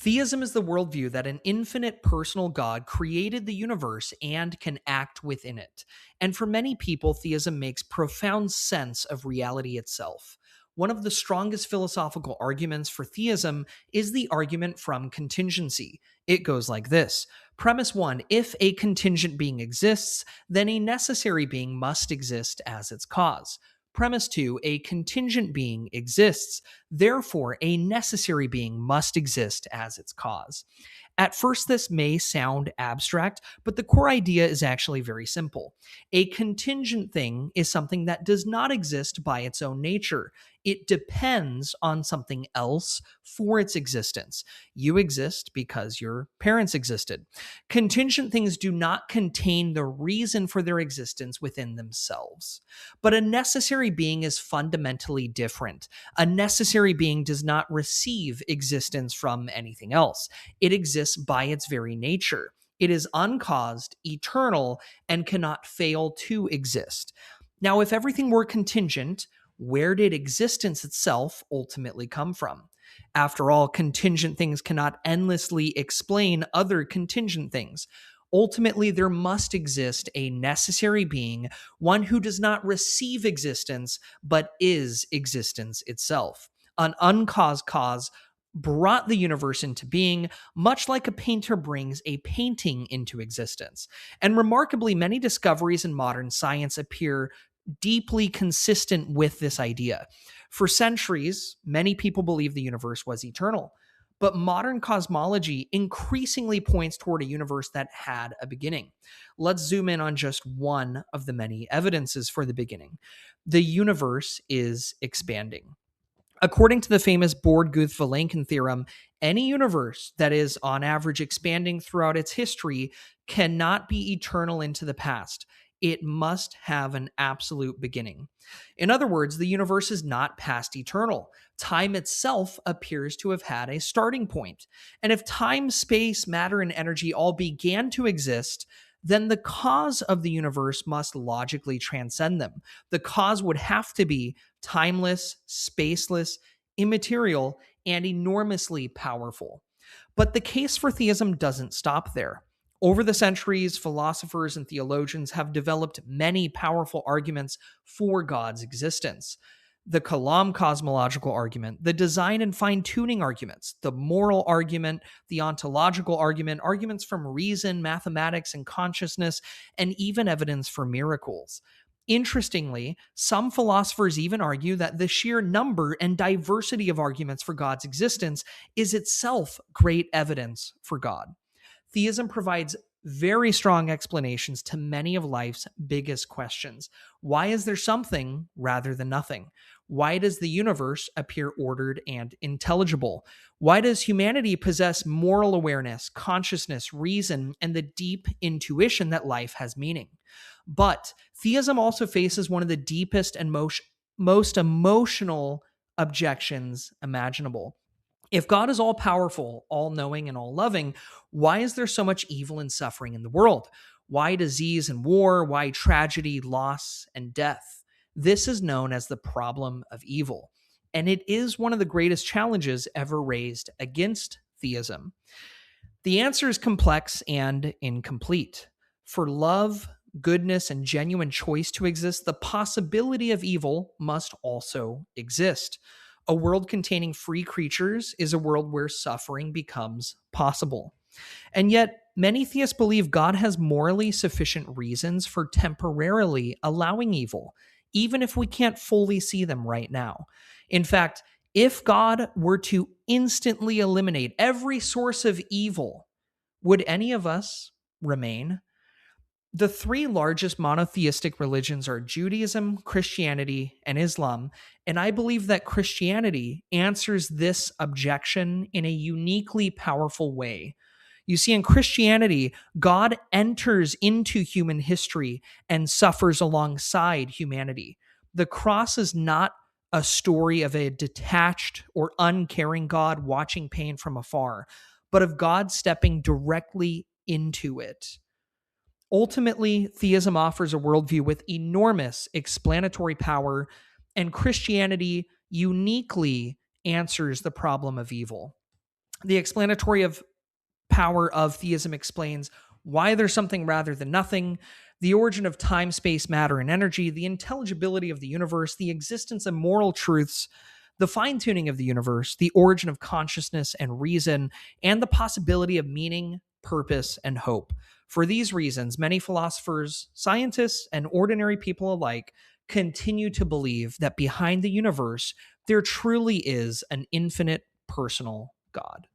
Theism is the worldview that an infinite personal God created the universe and can act within it. And for many people, theism makes profound sense of reality itself. One of the strongest philosophical arguments for theism is the argument from contingency. It goes like this. Premise 1: if a contingent being exists, then a necessary being must exist as its cause. Premise 2: a contingent being exists, therefore a necessary being must exist as its cause. At first, this may sound abstract, but the core idea is actually very simple. A contingent thing is something that does not exist by its own nature. It depends on something else for its existence. You exist because your parents existed. Contingent things do not contain the reason for their existence within themselves. But a necessary being is fundamentally different. A necessary being does not receive existence from anything else. It exists by its very nature. It is uncaused, eternal, and cannot fail to exist. Now, if everything were contingent, where did existence itself ultimately come from? After all, contingent things cannot endlessly explain other contingent things. Ultimately, there must exist a necessary being, one who does not receive existence, but is existence itself. An uncaused cause brought the universe into being, much like a painter brings a painting into existence. And remarkably, many discoveries in modern science appear deeply consistent with this idea. For centuries, many people believed the universe was eternal. But modern cosmology increasingly points toward a universe that had a beginning. Let's zoom in on just one of the many evidences for the beginning. The universe is expanding. According to the famous Borde-Guth-Vilenkin Theorem, any universe that is on average expanding throughout its history cannot be eternal into the past. It must have an absolute beginning. In other words, the universe is not past eternal. Time itself appears to have had a starting point. And if time, space, matter, and energy all began to exist, then the cause of the universe must logically transcend them. The cause would have to be timeless, spaceless, immaterial, and enormously powerful. But the case for theism doesn't stop there. Over the centuries, philosophers and theologians have developed many powerful arguments for God's existence. The Kalam cosmological argument, the design and fine-tuning arguments, the moral argument, the ontological argument, arguments from reason, mathematics, and consciousness, and even evidence for miracles. Interestingly, some philosophers even argue that the sheer number and diversity of arguments for God's existence is itself great evidence for God. Theism provides very strong explanations to many of life's biggest questions. Why is there something rather than nothing? Why does the universe appear ordered and intelligible? Why does humanity possess moral awareness, consciousness, reason, and the deep intuition that life has meaning? But theism also faces one of the deepest and most emotional objections imaginable. If God is all powerful, all knowing, and all loving, why is there so much evil and suffering in the world? Why disease and war? Why tragedy, loss, and death? This is known as the problem of evil, and it is one of the greatest challenges ever raised against theism. The answer is complex and incomplete. For love, goodness, and genuine choice to exist, the possibility of evil must also exist. A world containing free creatures is a world where suffering becomes possible. And yet, many theists believe God has morally sufficient reasons for temporarily allowing evil, even if we can't fully see them right now. In fact, if God were to instantly eliminate every source of evil, would any of us remain? The three largest monotheistic religions are Judaism, Christianity, and Islam, and I believe that Christianity answers this objection in a uniquely powerful way. You see, in Christianity, God enters into human history and suffers alongside humanity. The cross is not a story of a detached or uncaring God watching pain from afar, but of God stepping directly into it. Ultimately, theism offers a worldview with enormous explanatory power, and Christianity uniquely answers the problem of evil. The explanatory of power of theism explains why there's something rather than nothing, the origin of time, space, matter, and energy, the intelligibility of the universe, the existence of moral truths, the fine tuning of the universe, the origin of consciousness and reason, and the possibility of meaning, purpose, and hope. For these reasons, many philosophers, scientists, and ordinary people alike continue to believe that behind the universe, there truly is an infinite personal God.